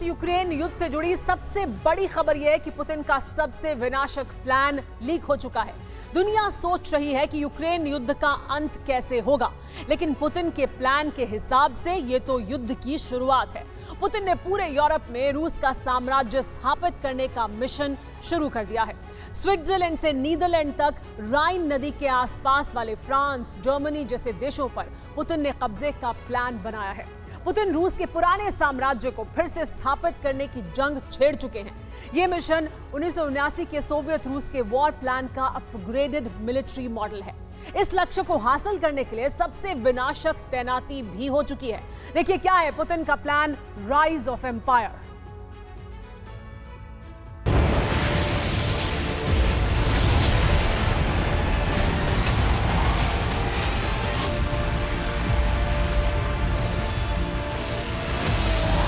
Ukraine युद्ध से जुड़ी सबसे बड़ी खबर यह है कि पुतिन का सबसे विनाशक प्लान लीक हो चुका है। दुनिया सोच रही है कि यूक्रेन युद्ध का अंत कैसे होगा, लेकिन पुतिन के प्लान के हिसाब से यह तो युद्ध की शुरुआत है। पुतिन ने पूरे यूरोप में रूस का साम्राज्य स्थापित करने का मिशन शुरू कर दिया है। स्विट्जरलैंड से नीदरलैंड तक राइन नदी के आसपास वाले फ्रांस, जर्मनी जैसे देशों पर पुतिन ने कब्जे का प्लान बनाया है। पुतिन रूस के पुराने साम्राज्य को फिर से स्थापित करने की जंग छेड़ चुके हैं। यह मिशन 1979 के सोवियत रूस के वॉर प्लान का अपग्रेडेड मिलिट्री मॉडल है। इस लक्ष्य को हासिल करने के लिए सबसे विनाशक तैनाती भी हो चुकी है। देखिए क्या है पुतिन का plan, rise of empire.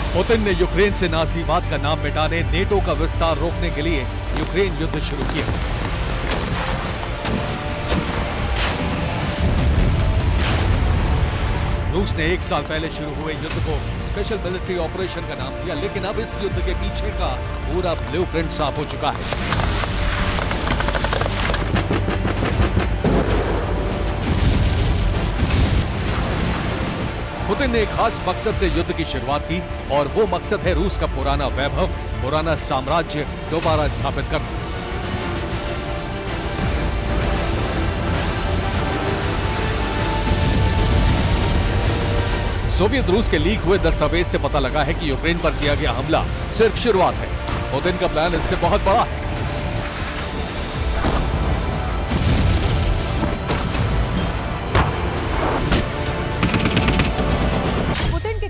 Putin ने यूक्रेन से नाजीवाद का नाम मिटाने, नेटो का विस्तार रोकने के लिए यूक्रेन युद्ध शुरू किया। रूस ने 1 साल पहले शुरू हुए युद्ध को स्पेशल मिलिट्री ऑपरेशन का नाम दिया, लेकिन अब इस युद्ध के पीछे का पूरा ब्लूप्रिंट साफ हो चुका है। पुतिन ने एक खास मकसद से युद्ध की शुरुआत की और वो मकसद है रूस का पुराना वैभव, पुराना साम्राज्य दोबारा स्थापित करना। सोवियत रूस के लीक हुए दस्तावेज से पता लगा है कि यूक्रेन पर किया गया हमला सिर्फ शुरुआत है। पुतिन का प्लान इससे बहुत बड़ा है।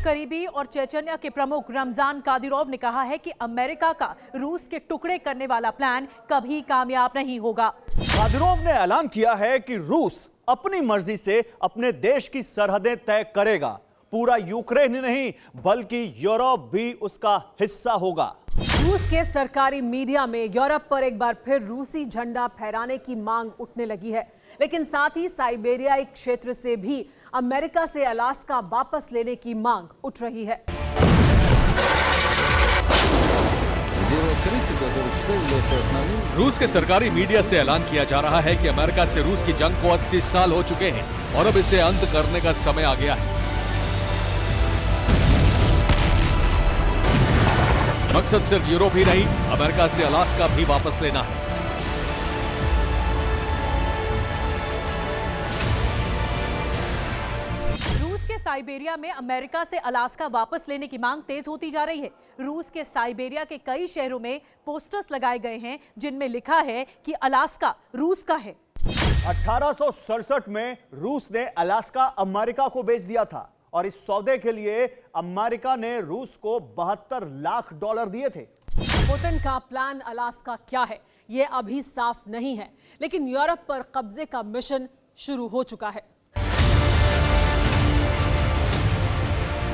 करीबी और चेचन्या के प्रमुख रमजान कादिरोव ने कहा है कि अमेरिका का रूस के टुकड़े करने वाला प्लान कभी कामयाब नहीं होगा। कादिरोव ने ऐलान किया है कि रूस अपनी मर्जी से अपने देश की सरहदें तय करेगा। पूरा यूक्रेन ही नहीं बल्कि यूरोप भी उसका हिस्सा होगा। रूस के सरकारी मीडिया में यूरोप पर एक बार फिर रूसी झंडा फहराने की मांग उठने लगी है, लेकिन साथ ही साइबेरियाई क्षेत्र से भी अमेरिका से अलास्का वापस लेने की मांग उठ रही है। रूस के सरकारी मीडिया से ऐलान किया जा रहा है कि अमेरिका से रूस की जंग को 80 साल हो चुके हैं और अब इसे अंत करने का समय आ गया है। मकसद सिर्फ यूरोप ही नहीं, अमेरिका से अलास्का भी वापस लेना है। साइबेरिया में अमेरिका से अलास्का वापस लेने की मांग तेज होती जा रही है। रूस के साइबेरिया के कई शहरों में पोस्टर्स लगाए गए हैं जिनमें लिखा है कि अलास्का रूस का है। 1867 में रूस ने अलास्का अमेरिका को बेच दिया था और इस सौदे के लिए अमेरिका ने रूस को $72 लाख दिए थे। पुतिन का प्लान अलास्का क्या है यह अभी साफ नहीं है, लेकिन यूरोप पर कब्जे का मिशन शुरू हो चुका है।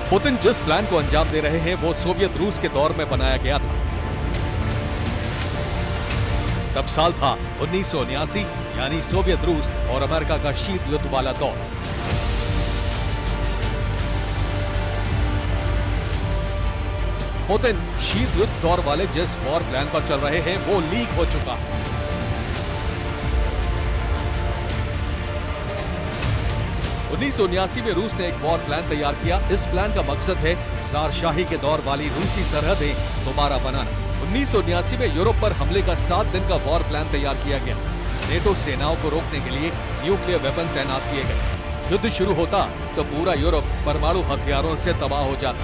पुतिन जिस प्लान को अंजाम दे रहे हैं वो सोवियत रूस के दौर में बनाया गया था। तब साल था 1979, यानी सोवियत रूस और अमेरिका का शीत युद्ध वाला दौर। पुतिन शीत युद्ध दौर वाले जिस वॉर प्लान पर चल रहे हैं वो लीक हो चुका है। 1979 में रूस ने एक वॉर प्लान तैयार किया। इस प्लान का मकसद है ज़ारशाही के दौर वाली रूसी सरहदें दोबारा बनाना। 1979 में यूरोप पर हमले का 7 दिन का वॉर प्लान तैयार किया गया। नेटो सेनाओं को रोकने के लिए न्यूक्लियर वेपन तैनात किए गए। युद्ध शुरू होता तो पूरा यूरोप परमाणु हथियारों से तबाह हो जाता।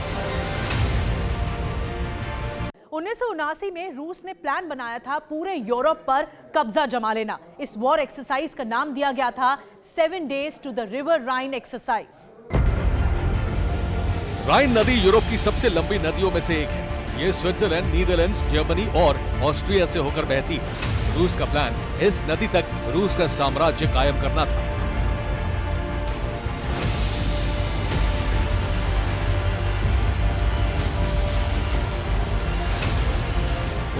1979 में रूस ने प्लान बनाया था पूरे यूरोप पर कब्जा जमा लेना। इस वॉर एक्सरसाइज का नाम दिया गया था 7 days to the river Rhine exercise। राइन नदी यूरोप की सबसे लंबी नदियों में से एक है। ये स्विट्जरलैंड, नीदरलैंड्स, जर्मनी और ऑस्ट्रिया से होकर बहती है। रूस का प्लान इस नदी तक रूस का साम्राज्य कायम करना था।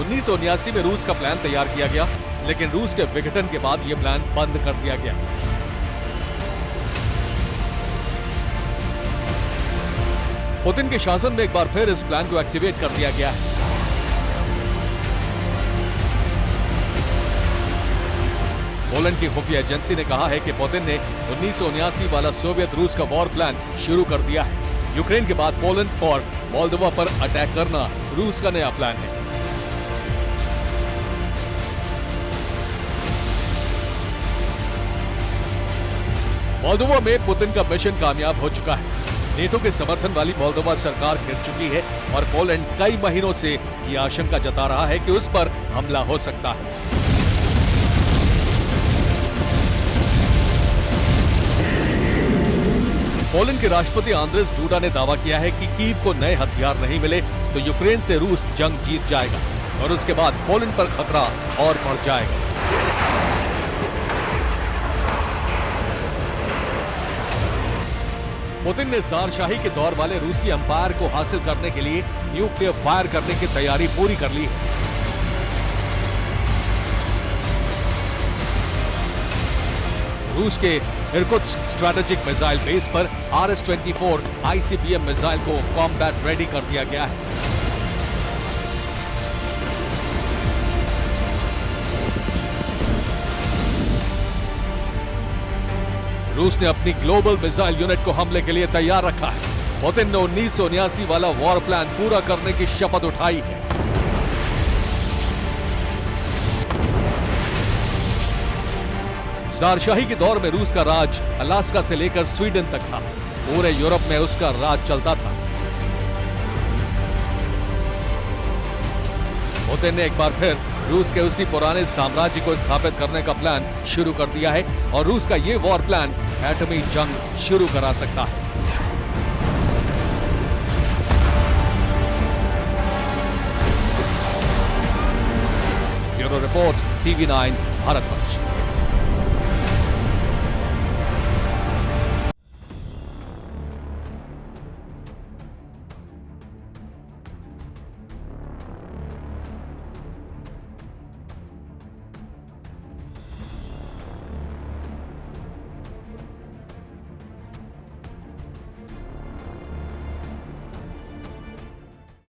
1979 में रूस का प्लान तैयार किया गया, लेकिन रूस के विघटन के बाद यह प्लान बंद कर दिया गया। पुतिन के शासन में एक बार फिर इस प्लान को एक्टिवेट कर दिया गया है। पोलैंड की खुफिया एजेंसी ने कहा है कि पुतिन ने 1979 वाला सोवियत रूस का वॉर प्लान शुरू कर दिया है। यूक्रेन के बाद पोलैंड और मोल्दोवा पर अटैक करना रूस का नया प्लान है। मोल्दोवा में पुतिन का मिशन कामयाब हो चुका है। नेटो के समर्थन वाली मोल्दोवा सरकार गिर चुकी है और पोलैंड कई महीनों से ये आशंका जता रहा है कि उस पर हमला हो सकता है। पोलैंड के राष्ट्रपति आंद्रेस डूडा ने दावा किया है कि कीव को नए हथियार नहीं मिले तो यूक्रेन से रूस जंग जीत जाएगा और उसके बाद पोलैंड पर खतरा और बढ़ जाएगा। पुतिन ने ज़ारशाही के दौर वाले रूसी एम्पायर को हासिल करने के लिए न्यूक्लियर फायर करने की तैयारी पूरी कर ली है। रूस के इरकुत्स्क स्ट्रैटेजिक मिसाइल बेस पर RS-24 ICBM मिसाइल को कॉम्बैट रेडी कर दिया गया है। रूस ने अपनी ग्लोबल मिसाइल यूनिट को हमले के लिए तैयार रखा है। पुतिन ने 1979 वाला वॉर प्लान पूरा करने की शपथ उठाई है। ज़ारशाही के दौर में रूस का राज अलास्का से लेकर स्वीडन तक था। पूरे यूरोप में उसका राज चलता था। पुतिन ने एक बार फिर रूस के उसी पुराने साम्राज्य को स्थापित करने का प्लान शुरू कर दिया है और रूस का ये वॉर प्लान एटमी जंग शुरू करा सकता है। Bureau report, TV9 Bharatvarsh.